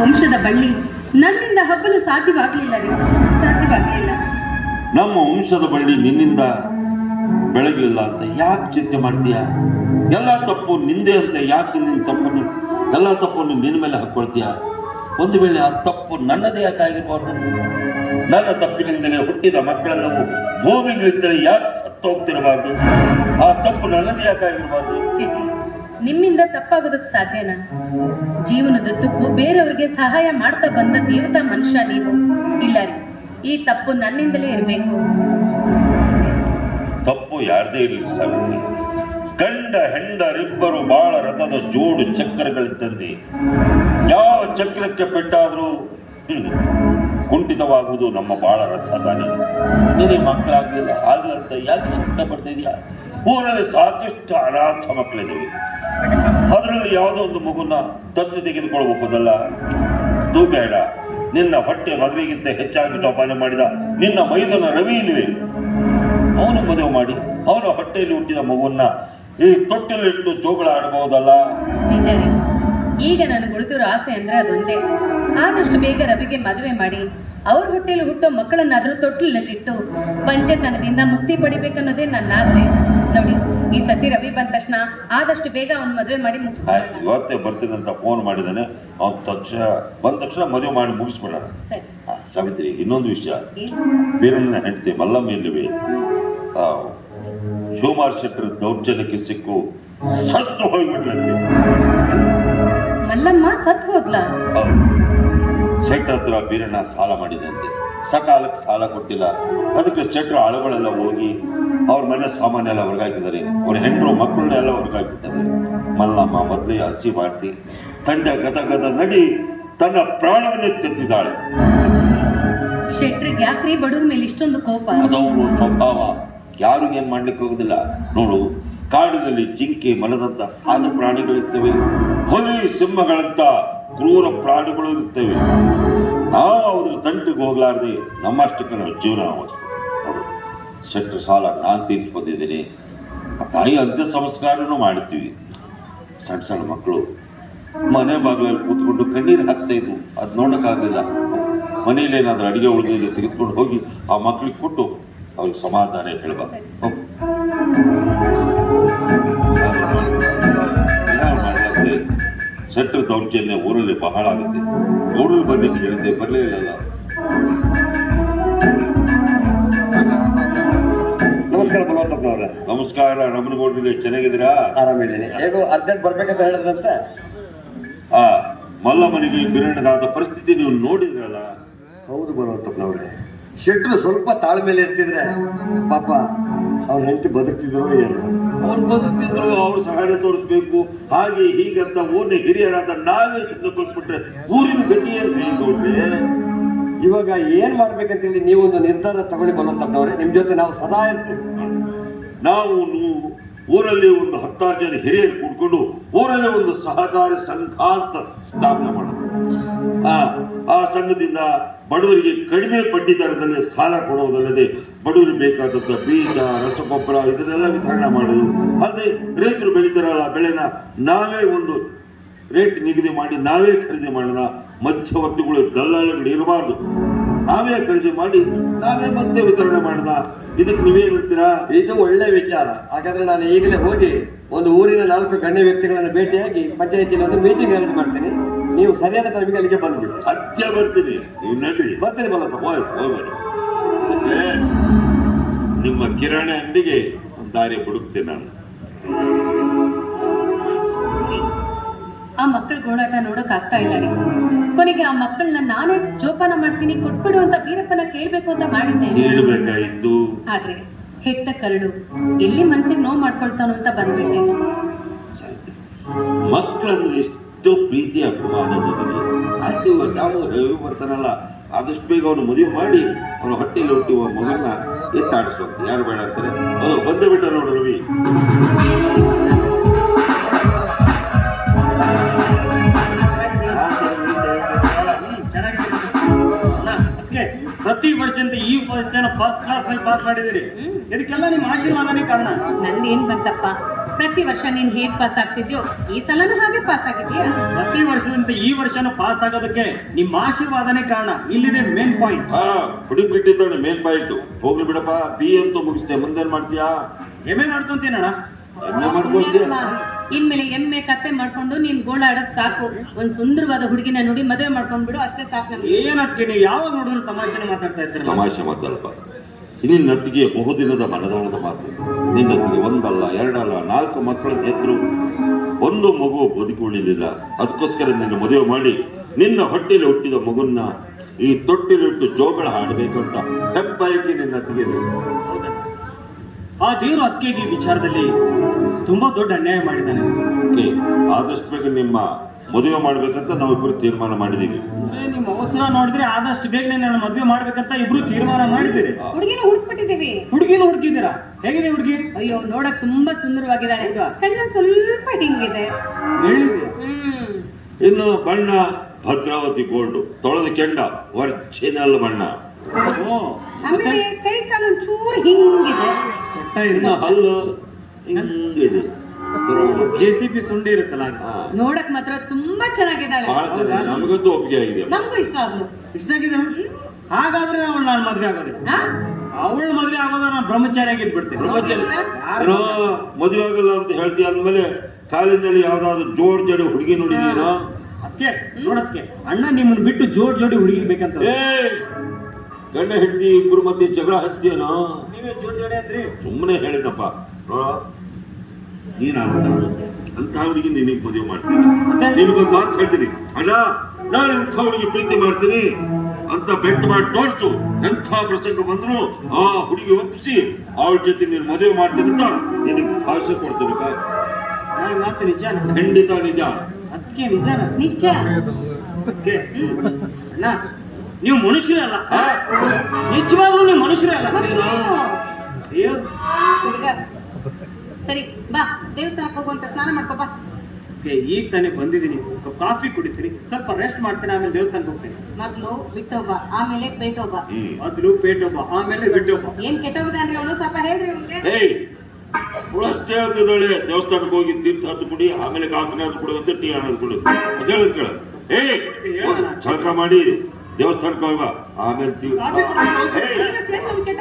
ವಂಶದ ಬಳ್ಳಿ ನನ್ನಿಂದ ಹಬ್ಬಲು ಸಾಧ್ಯವಾಗಲಿಲ್ಲ. ನಮ್ಮ ವಂಶದ ಬಳ್ಳಿ ನಿನ್ನಿಂದ ಬೆಳಗಲಿಲ್ಲ ಅಂತ ಯಾಕೆ ಚಿಂತೆ ಮಾಡ್ತೀಯ? ಎಲ್ಲ ತಪ್ಪು ನಿಂದೆ ಅಂತ ಯಾಕೆ ಎಲ್ಲ ತಪ್ಪನ್ನು ನಿನ್ನ ಮೇಲೆ ಹಾಕ್ಕೊಳ್ತೀಯ? ಒಂದು ವೇಳೆ ಆ ತಪ್ಪು ನನ್ನದೇ ಯಾಕೆ ಆಗಿರಬಾರ್ದು? ನನ್ನ ತಪ್ಪಿನಿಂದಲೇ ಹುಟ್ಟಿದ ಮಕ್ಕಳೆಲ್ಲವೂ ಭೂಮಿಗಳಿದ್ದರೆ ಯಾಕೆ ಸತ್ತು ಹೋಗ್ತಿರಬಾರ್ದು? ಆ ತಪ್ಪು ನನ್ನದೇ ಯಾಕೆ ಆಗಿರಬಾರ್ದು? ಚೀಚಿ, ನಿಮ್ಮಿಂದ ತಪ್ಪಾಗೋದಕ್ಕೆ ಸಾಧ್ಯನಾ? ಜೀವನದುದ್ದಕ್ಕೂ ಬೇರೆಯವರಿಗೆ ಸಹಾಯ ಮಾಡ್ತಾ ಬಂದ ದೇವತಾ ಮನುಷ್ಯ ನೀವು. ಇಲ್ಲ ರೀ, ಈ ತಪ್ಪು ನನ್ನಿಂದಲೇ ಇರಬೇಕು. ತಪ್ಪು ಯಾರದೇ ಇರಲಿ ಸಾವಿತ್ರಿ. ಗಂಡ ಹೆಂಡರಿಬ್ಬರು ಬಾಳ ರಥದ ಜೋಡು ಚಕ್ರಗಳಿದ್ದಂತೆ ಯಾವ ಚಕ್ರಕ್ಕೆ ಪೆಟ್ಟಾದರೂ ಕುಂಠಿತವಾಗುವುದು ನಮ್ಮ ಬಾಳ ರಥ ತಾನೆ. ನಿನಗೆ ಮಕ್ಕಳಾಗಲಿಲ್ಲ ಆಗ್ಲಂತ ಯಾಕೆ ಸಂಕಟ ಪಡ್ತಾ ಇದೆಯಾ? ಊರಲ್ಲಿ ಸಾಕಷ್ಟು ಅನಾಥ ಮಕ್ಕಳಿದ್ದಾವೆ. ಅದರಲ್ಲಿ ಯಾವುದೋ ಒಂದು ಮಗುನ ದತ್ತು ತೆಗೆದುಕೊಳ್ಳಬಹುದಲ್ಲ? ಅದು ಬೇಡ. ನಿನ್ನ ಹೊಟ್ಟೆ ಮದುವೆಗಿಂತ ಹೆಚ್ಚಾಗಿ ಜೋಪಾನ ಮಾಡಿದ ನಿನ್ನ ಮೈದನ ರವಿ ಇಲ್ವೇ, ಅವನು ಮದುವೆ ಮಾಡಿ ಅವನ ಹೊಟ್ಟೆಯಲ್ಲಿ ಹುಟ್ಟಿದ ಮಗುವನ್ನ ಈ ತೊಟ್ಟಿಲಿಟ್ಟು ಜೋಗಳ ಆಡಬಹುದಲ್ಲ? ನಿಜ ರೀ. ಈಗ ನನಗೆ ಉಳಿದಿರೋ ಆಸೆ ಅಂದ್ರೆ ಅದೊಂದೇ. ಆದಷ್ಟು ಬೇಗ ರವಿಗೆ ಮದುವೆ ಮಾಡಿ ಅವ್ರ ಹೊಟ್ಟೆಯಲ್ಲಿ ಹುಟ್ಟೋ ಮಕ್ಕಳನ್ನಾದ್ರೂ ತೊಟ್ಟಿಲಿನಲ್ಲಿಟ್ಟು ಪಂಚತನದಿಂದ ಮುಕ್ತಿ ಪಡಿಬೇಕನ್ನೋದೇ ನನ್ನ ಆಸೆ. ನೋಡಿ, ಈ ಸತಿ ರವಿ ಬಂದ ತಕ್ಷಣ ಆದಷ್ಟು ಬೇಗ ಅವನ್ ಮದುವೆ ಮಾಡಿ ಮುಗಿಸ್ತಾರೆ. ಇವತ್ತೇ ಬರ್ತೀನಂತ ಫೋನ್ ಮಾಡಿದಾನೆ. ಬಂದ ತಕ್ಷಣ ಮದುವೆ ಮಾಡಿ ಮುಗಿಸ್ಬಿಡೋಣ. ಸಾವಿತ್ರಿ, ಇನ್ನೊಂದು ವಿಷಯ. ಬೀರಣ್ಣನ ಹೆಂಡತಿ ಮಲ್ಲಮ್ಮ ಎಲ್ಲಿವೆ? ಶಿವಮಾರ್ ಶೆಟ್ಟರ್ ದೌರ್ಜನ್ಯಕ್ಕೆ ಸಿಕ್ಕು ಸತ್ತು ಹೋಗ್ಬಿಟ್ಲಂತೆ. ಮಲ್ಲಮ್ಮ ಸತ್ತು ಹೋದ್ಲ? ಶೆಟ್ಟರ್ ಹತ್ರ ಬೀರಣ್ಣ ಸಾಲ ಮಾಡಿದಂತೆ. ಸಕಾಲಕ್ಕೆ ಸಾಲ ಕೊಟ್ಟಿಲ್ಲ. ಅದಕ್ಕೆ ಶೆಟ್ಟರು ಆಳುಗಳೆಲ್ಲ ಹೋಗಿ ಅವ್ರ ಮನೆ ಸಾಮಾನೆಲ್ಲ ಹೊರಗಾಕಿದ್ದಾರೆ. ಅವ್ರ ಹೆಂಡರು ಮಕ್ಕಳನ್ನೆಲ್ಲ ಹೊರಗಾಕಿದ್ದಾರೆ. ಮಲ್ಲಮ್ಮ ಮೊದಲೇ ಹಸಿ ಮಾಡ್ತಿ ತಂಡ ಗದ ನಡಿ ತನ್ನ ಪ್ರಾಣವನ್ನೇ ತೆತ್ತಿದ್ದಾಳೆ. ಶೆಟ್ರಿಗೆ ಯಾಕ್ರಿ ಬಡವ್ರ ಮೇಲೆ ಇಷ್ಟೊಂದು ಕೋಪ? ಅದವರು ಸ್ವಭಾವ. ಯಾರಿಗೇನ್ ಮಾಡ್ಲಿಕ್ಕೆ ಹೋಗುದಿಲ್ಲ. ನೋಡು, ಕಾಡಿನಲ್ಲಿ ಜಿಂಕೆ ಮಲದಂತ ಸಾಧು ಪ್ರಾಣಿಗಳಿರ್ತವೆ, ಹುಲಿ ಸಿಂಹಗಳಂತ ಕ್ರೂರ ಪ್ರಾಣಿಗಳು ಇರ್ತವೆ. ನಾವು ಅದ್ರ ತಂಟಿಗೆ ಹೋಗ್ಲಾರ್ದೆ ನಮ್ಮಷ್ಟಕ್ಕೆ ನಾವು ಜೀವನ ನೋಡು, ಶೆಟ್ರು ಸಾಲ ನಾನು ತೀರ್ಸ್ಕೊಂಡಿದ್ದೀನಿ. ಆ ತಾಯಿ ಅಂತ್ಯ ಸಂಸ್ಕಾರನೂ ಮಾಡ್ತೀವಿ. ಸಣ್ಣ ಸಣ್ಣ ಮಕ್ಕಳು ಮನೆ ಬಾಗಿಲಲ್ಲಿ ಕೂತ್ಕೊಂಡು ಕಣ್ಣೀರು ಹಾಕ್ತಾ ಇದ್ವು. ಅದು ನೋಡೋಕ್ಕಾಗಲಿಲ್ಲ. ಮನೇಲಿ ಏನಾದ್ರೂ ಅಡಿಗೆ ಉಳಿದಿದೆ ತೆಗೆದುಕೊಂಡು ಹೋಗಿ ಆ ಮಕ್ಳಿಗೆ ಕೊಟ್ಟು ಅವ್ರಿಗೆ ಸಮಾಧಾನ ಹೇಳ್ಬಾರ್ದು. ಶೆಟ್ರು ದೌರ್ಜನ್ಯ ಊರಲ್ಲಿ ಬಹಳ ಆಗುತ್ತೆ. ಊರಲ್ಲಿ ಬರ್ಲಿಕ್ಕೆ ಹೇಳಿದ್ದೆ, ಬರಲೇ ಇಲ್ಲ. ನಮಸ್ಕಾರ ಬಲವಂತಪ್ಪನವ್ರೆ. ನಮಸ್ಕಾರ ರಮಣಗೌಡ್ರಿಗೆ. ಚೆನ್ನಾಗಿದ್ದೀರಾ? ಆರಾಮಿದ್ದೀನಿ. ಹೇಗೋ ಅರ್ಜೆಂಟ್ ಬರ್ಬೇಕಂತ ಹೇಳಿದ್ರಂತೆ. ಮಲ್ಲಮ್ಮನಿಗೆ ಬೀರಣ್ಣದಾದ ಪರಿಸ್ಥಿತಿ ನೀವು ನೋಡಿದ್ರಲ್ಲ? ಹೌದು ಬಲವಂತಪ್ಪನವ್ರೆ. ಶೆಟ್ರು ಸ್ವಲ್ಪ ತಾಳ್ಮೇಲೆ ಇರ್ತಿದ್ರೆ ಪಾಪ ಅವ್ರ ಹೆಂಡತಿ ಬದುಕ್ತಿದ್ರು ಏನು? ಅವ್ರು ಬದುಕ್ತಿದ್ರು, ಅವ್ರು ಸಹಾಯ ತೋರಿಸ್ಬೇಕು. ಹಾಗೆ ಹೀಗಂತ ಊರಿನ ಹಿರಿಯರಾದ ನಾವೇ ಸುಮ್ಮನೆ ಕೊಟ್ಬಿಟ್ರೆ ಊರಿನ ಗತಿ ಏನು ನೋಡ್ರಿ? ಇವಾಗ ಏನ್ ಮಾಡ್ಬೇಕಂತೇಳಿ ನೀವೊಂದು ನಿರ್ಧಾರ ತಗೊಳ್ಳಿ ಬಲವಂತಪ್ಪನವ್ರೆ. ನಿಮ್ ಜೊತೆ ನಾವು ಸದಾ ಇರ್ತೀವಿ. ನಾವು ಊರಲ್ಲಿ ಒಂದು 10 ಜನ ಹಿರಿಯರು ಕೂಡ್ಕೊಂಡು ಊರಲ್ಲಿ ಒಂದು ಸಹಕಾರಿ ಸಂಘ ಅಂತ ಸ್ಥಾಪನೆ ಮಾಡೋದು. ಆ ಸಂಘದಿಂದ ಬಡವರಿಗೆ ಕಡಿಮೆ ಬಡ್ಡಿ ದರದಲ್ಲಿ ಸಾಲ ಕೊಡುವುದಲ್ಲದೆ ಬಡವರಿಗೆ ಬೇಕಾದಂಥ ಬೀಜ, ರಸಗೊಬ್ಬರ ಇದನ್ನೆಲ್ಲ ವಿತರಣೆ ಮಾಡೋದು. ಅಲ್ಲದೆ ರೈತರು ಬೆಳೀತಾರಲ್ಲ ಬೆಳೆನ ನಾವೇ ಒಂದು ರೇಟ್ ನಿಗದಿ ಮಾಡಿ ನಾವೇ ಖರೀದಿ ಮಾಡೋಣ. ಮಧ್ಯವರ್ತಿಗಳು ದಲ್ಲಾಳಿಗಳು ಇರಬಾರ್ದು. ನಾವೇ ಖರೀದಿ ಮಾಡಿ ನಾವೇ ಮತ್ತೆ ವಿತರಣೆ ಮಾಡೋಣ. ಇದಕ್ಕೆ ನೀವೇನಂತೀರಾ? ಇದು ಒಳ್ಳೆ ವಿಚಾರ. ಹಾಗಾದ್ರೆ ನಾನು ಈಗಲೇ ಹೋಗಿ ಒಂದು ಊರಿನ 4 ಗಣ್ಯ ವ್ಯಕ್ತಿಗಳನ್ನು ಭೇಟಿಯಾಗಿ ಪಂಚಾಯತಿನ ಒಂದು ಮೀಟಿಂಗ್ ಅರೇಂಜ್ ಮಾಡ್ತೀನಿ. ನೀವು ಸರಿಯಾದ ಟೈಮಿಗೆ ಅಲ್ಲಿಗೆ ಬಂದ್ಬಿಡಿ. ಸತ್ಯ ಬರ್ತೀನಿ. ನೀವು ನಡ್ರಿ. ಬರ್ತೀನಿ ಬಲಪ್ಪ. ಹೋಗ್ಬೇಡಿ. ನಿಮ್ಮ ಕಿರಾಣಿ ಅಂಗಡಿಗೆ ಒಂದು ದಾರಿ ಹುಡುಕ್ತೇನೆ ನಾನು. ಆ ಮಕ್ಕಳ ಗೋಳಾಟ ನೋಡಕ್ ಆಗ್ತಾ ಇಲ್ಲ ರೀ. ಕೊನೆಗೆ ಆ ಮಕ್ಕಳನ್ನ ನಾನೇ ಜೋಪಾನ ಮಾಡ್ತೀನಿ ಕೊಟ್ಬಿಡು ಅಂತ ವೀರಪ್ಪನ ಕೇಳ್ಬೇಕು ಅಂತ ಮಾಡಿದ್ದೆ. ಹೇಳ್ಬೇಕಾಯ್ತು. ಆದ್ರೆ ಹೆತ್ತ ಕರಡು ಎಲ್ಲಿ ಮನ್ಸಿಗೆ ನೋವು ಮಾಡ್ಕೊಳ್ತಾನೋ ಅಂತ ಬಂದ್ಬಿಟ್ಟೆ. ಮಕ್ಕಳಂದ್ರೆ ಎಷ್ಟೋ ಪ್ರೀತಿ ಅಭಿಮಾನ ನಿಮಗೆ. ಅಲ್ಲಿ ಯಾವ ಬರ್ತಾನಲ್ಲ, ಆದಷ್ಟು ಬೇಗ ಅವನು ಮದುವೆ ಮಾಡಿ ಅವನ ಹೊಟ್ಟೆಯಲ್ಲಿ ಹುಟ್ಟುವ ಮಗನ್ನ ಎತ್ತಾಡಿಸುವಂತೆ. ಯಾರು ಬೇಡ ಅಂತಾರೆ? ಬಂದು ಬಿಟ್ಟ ನೋಡು ರವಿ. ಪ್ರತಿ ವರ್ಷದಿಂದ ಈ ವರ್ಷನ ಫಸ್ಟ್ ಕ್ಲಾಸ್ ಪಾಸ್ ಮಾಡಿದಿರಿ. ಇದಕ್ಕೆಲ್ಲ ನಿಮ್ಮ ಆಶೀರ್ವಾದನೇ ಕಾರಣ. ನಂದೇನ್ ಬಂತಪ್ಪ, ಪ್ರತಿ ವರ್ಷ ನೀನ್ ಹೇಗ್ ಪಾಸ್ ಆಗ್ತಿದ್ಯೋ ಈ ಸಲನೂ ಹಾಗೆ ಪಾಸ್ ಆಗಿದ್ಯಾ? ಪ್ರತಿ ವರ್ಷದಂತೆ ಈ ವರ್ಷನೂ ಪಾಸ್ ಆಗೋದಕ್ಕೆ ನಿಮ್ಮ ಆಶೀರ್ವಾದನೇ ಕಾರಣ. ಇಲ್ಲಿದೆ ಮೇನ್ ಪಾಯಿಂಟ್. ಹಾ ಹುಡುಗಿ ಬಿಟ್ಟಿದ್ದಾನೆ ಮೇನ್ ಪಾಯಿಂಟ್. ಹೋಗ್ಲಿ ಬಿಡಪ್ಪ, ಬಿ ಅಂತೂ ಮುಗಿಸ್ತೆ, ಮುಂದೇನ್ ಮಾಡ್ತೀಯಾ? ಎಮ್ಮೆ ಮಾಡ್ಕೊಂತೀನಣ್ಣ. ಎಮ್ಮೆ ಮಾಡ್ಕೊಳ್ತೀಯ? ಇನ್ಮೇಲೆ ಎಮ್ಮೆ ಕತ್ತೆ ಮಾಡ್ಕೊಂಡು ನೀನ್ ಗೋಳಾಡೋದ್ ಸಾಕು. ಒಂದ್ ಸುಂದರವಾದ ಹುಡುಗಿನ ನೋಡಿ ಮದುವೆ ಮಾಡ್ಕೊಂಡ್ಬಿಡು, ಅಷ್ಟೇ ಸಾಕು ನಮ್ಗೆ. ಏನಕ್ಕೆ ನೀವು ಯಾವಾಗ ನೋಡಿದ್ರು ತಮಾಷೆನ ಮಾತಾಡ್ತಾ ಇರ್ತೀರ. ತಮಾಷೆ ಮಾತಲ್ಪ. ನಿನ್ನತ್ತಿಗೆ ಬಹುದಿನದ ಮನದಾಳದ ಮಾತು. ನಿನ್ನತ್ತಿಗೆ ಒಂದಲ್ಲ, ಎರಡಲ್ಲ, 4 ಮಕ್ಕಳ ಹೆಸರು, ಒಂದು ಮಗು ಬದುಕಿ ಉಳಿಲಿಲ್ಲ. ಅದಕ್ಕೋಸ್ಕರ ನಿನ್ನ ಮದುವೆ ಮಾಡಿ ನಿನ್ನ ಹೊಟ್ಟೆಯಲ್ಲಿ ಹುಟ್ಟಿದ ಮಗುನ್ನ ಈ ತೊಟ್ಟಿಲಿಟ್ಟು ಜೋಗಳ ಹಾಡಬೇಕಂತ ಹೆಬ್ಬಯಕೆ ನಿನ್ನತ್ತಿಗೆ ಇದೆ. ಹೌದಾ? ಆ ದೇವರು ಅಕ್ಕೆಗೆ ಈ ವಿಚಾರದಲ್ಲಿ ತುಂಬಾ ದೊಡ್ಡ ಅನ್ಯಾಯ ಮಾಡಿದ್ದಾನೆ. ಓಕೆ, ಆದಷ್ಟು ಬೇಗ ನಿಮ್ಮ ಮದುವೆ ಮಾಡ್ಬೇಕಂತ ನಾವಿಬ್ರು ತೀರ್ಮಾನ ಮಾಡಿದೀವಿ. ಅಂದ್ರೆ ನಿಮ್ಮ ಅವಸರ ನೋಡಿದ್ರೆ ಆದಷ್ಟು ಬೇಗನೆ ನಾನು ಮದುವೆ ಮಾಡ್ಬೇಕಂತ ಇಬ್ರು ತೀರ್ಮಾನ ಮಾಡಿದ್ದೀರಿ. ಹುಡುಗಿನ ಹುಡುಕ್ಬಿಟ್ಟಿದೀವಿ. ಹುಡುಗಿನ ಹುಡುಕಿದ್ದೀರಾ? ಹೇಗಿದೆ ಹುಡುಗಿ? ಅಯ್ಯೋ, ನೋಡಕ್ ತುಂಬಾ ಸುಂದರವಾಗಿದ್ದಾಳೆ. ಹೌದಾ? ಕಣ್ಣ ಸ್ವಲ್ಪ ಹಿಂಗಿದೆ. ಹೇಳಿದೆ. ಇನ್ನು ಬಣ್ಣ ಭದ್ರಾವತಿ ಗೋಲ್ಡ್, ತೊಳೆದ ಕೆಂಡ ಒರಿಜಿನಲ್ ಬಣ್ಣ. ಓ, ಆಮೇಲೆ ಕೈ ಕಾಲು ಚೂರು ಹಿಂಗಿದೆ. ಸೊಟ್ಟ ಇನ್ನು ಹಲ್ಲು ಹಿಂಗಿದೆ. JCB ಸುಂಡಿ ಇರುತ್ತಲ್ಲ ಅದು. ಹಾ, ನೋಡಕ್ ಮಾತ್ರ ತುಂಬಾ ಚೆನ್ನಾಗಿದ್ದಾಳೆ. ಭಾಳ ಚೆನ್ನಾಗಿದೆ. ನಮಗಂತೂ ಒಪ್ಪಿಗೆ ಆಗಿದೆ. ನಮಗೂ ಇಷ್ಟ ಆದ್ಲು. ಇಷ್ಟ ಆಗಿದೆ. ಹಾಗಾದ್ರೆ ಅವಳು ನಾನು ಮದ್ವೆ ಆಗೋದಿಲ್ಲ. ಹಾ? ಅವಳು ಮದ್ವೆ ಆಗೋದ್ರೆ ನಾನು ಬ್ರಹ್ಮಚಾರಿ ಆಗಿದ್ ಬಿಡ್ತೀನಿ. ಏನೋ ಮದುವೆ ಆಗಲ್ಲ ಅಂತ ಹೇಳ್ತೀಯ ಅಂದ್ಮೇಲೆ ಕಾಲೇಜಲ್ಲಿ ಯಾವ್ದಾದ್ರು ಜೋಡ್ ಜೋಡಿ ಹುಡುಗಿ ನೋಡಿದೀನೋ? ಅದಕ್ಕೆ ನೋಡಕ್ಕೆ ಅಣ್ಣ ನಿಮ್ಮನ್ನ ಬಿಟ್ಟು ಜೋಡಿ ಹುಡುಗಿ ಬೇಕಂತ. ಏ, ಗಂಡ ಹೆಂಡತಿ ಇಬ್ರು ಮತ್ತೆ ಜಗಳ ಹಚ್ತೀಯನೋ? ನೀವೇ ಜೋಡಿ ಅಂದ್ರಿ. ಸುಮ್ಮನೆ ಹೇಳಿದಪ್ಪ. ನೋಡ, ನೀನ್ ಅಂತ ಹುಡುಗಿ ನಿನಗೆ ಮದುವೆ ಮಾಡ್ತೀನಿ. ನಿನಗೊಂದು ಮಾತು ಹೇಳ್ತೀನಿ, ಅಣ್ಣ ನಾನು ಇಂಥ ಹುಡುಗಿ ಪ್ರೀತಿ ಮಾಡ್ತೀನಿ ಅಂತ ಬೆಟ್ ಮಾಡಿ ತೋರಿಸು. ಎಂಥ ಪ್ರಸಂಗ ಬಂದ್ರು ಆ ಹುಡುಗಿ ಒಪ್ಪಿಸಿ ಅವಳ ಜೊತೆ ನೀನು ಮದುವೆ ಮಾಡ್ತೀನಿ ಅಂತ ನಿನಗೆ ಭಾಷೆ ಕೊಡ್ತೀನಿ. ಈ ಮಾತು ನಿಜ? ಖಂಡಿತ ನಿಜ. ಅದಕ್ಕೆ ನಿಜಾನ? ನಿಜ. ಅದಕ್ಕೆ ಅಣ್ಣ ನೀವು ಮನುಷ್ಯರಲ್ಲ. ಆ? ನಿಜವಾಗ್ಲೂ ನೀವು ಮನುಷ್ಯರಲ್ಲ. ಮತ್ತೇನು? ದೇವ್ರು ಹುಡುಗ. ಸರಿ ಬಾ, ದೇವಸ್ಥಾನಕ್ಕೆ ಹೋಗುವಂತ ಸ್ನಾನ ಮಾಡ್ಕೋ ಬಾ. ಈಗ ತಾನೇ ಬಂದಿದ್ದೀನಿ, ಕಾಫಿ ಕುಡಿತೀನಿ, ಸ್ವಲ್ಪ ರೆಸ್ಟ್ ಮಾಡ್ತೀನಿ, ಆಮೇಲೆ ದೇವಸ್ಥಾನಕ್ಕೆ ಹೋಗ್ತೀನಿ. ಮೊದ್ಲು ಬಿಟ್ಟೋಗ, ಆಮೇಲೆ ಪೇಟೋಗ. ಮೊದಲು ಪೇಟೊಬ್ಬ, ಆಮೇಲೆ ಬಿಟ್ಟೊಬ್ಬ. ಏನ್ ಕೆಟ್ಟೋಗಿದೆ ಅಂದ್ರೆ ಅವನು ಸ್ವಲ್ಪ ಹೇಳ್ರಿ ಅವ್ನಿಗೆ. ಏಯ್, ಅಷ್ಟೇ ಹೇಳ್ತಿದ್ದಾಳೆ. ದೇವಸ್ಥಾನಕ್ಕೆ ಹೋಗಿ ತೀರ್ಥ ಹತ್ತು ಕುಡಿ, ಆಮೇಲೆ ಕಾಫಿನ ಹತ್ತು ಕುಡಿ, ಅಂತ ಟೀ ಅನ್ನೋದು ಕುಡಿ. ಹೇಳದ್ ಕೇಳ. ಏಯ್, ಚಳಕ ಮಾಡಿ ದೇವಸ್ಥಾನಕ್ಕೆ ಹೋಗ, ಆಮೇಲೆ ಕಾಫಿ ಕುಡ್ಕೊಂಡು ಹೋಗು. ಏಯ್, ಈಗ ಚೇತನ್ ಕೆಟ್ಟ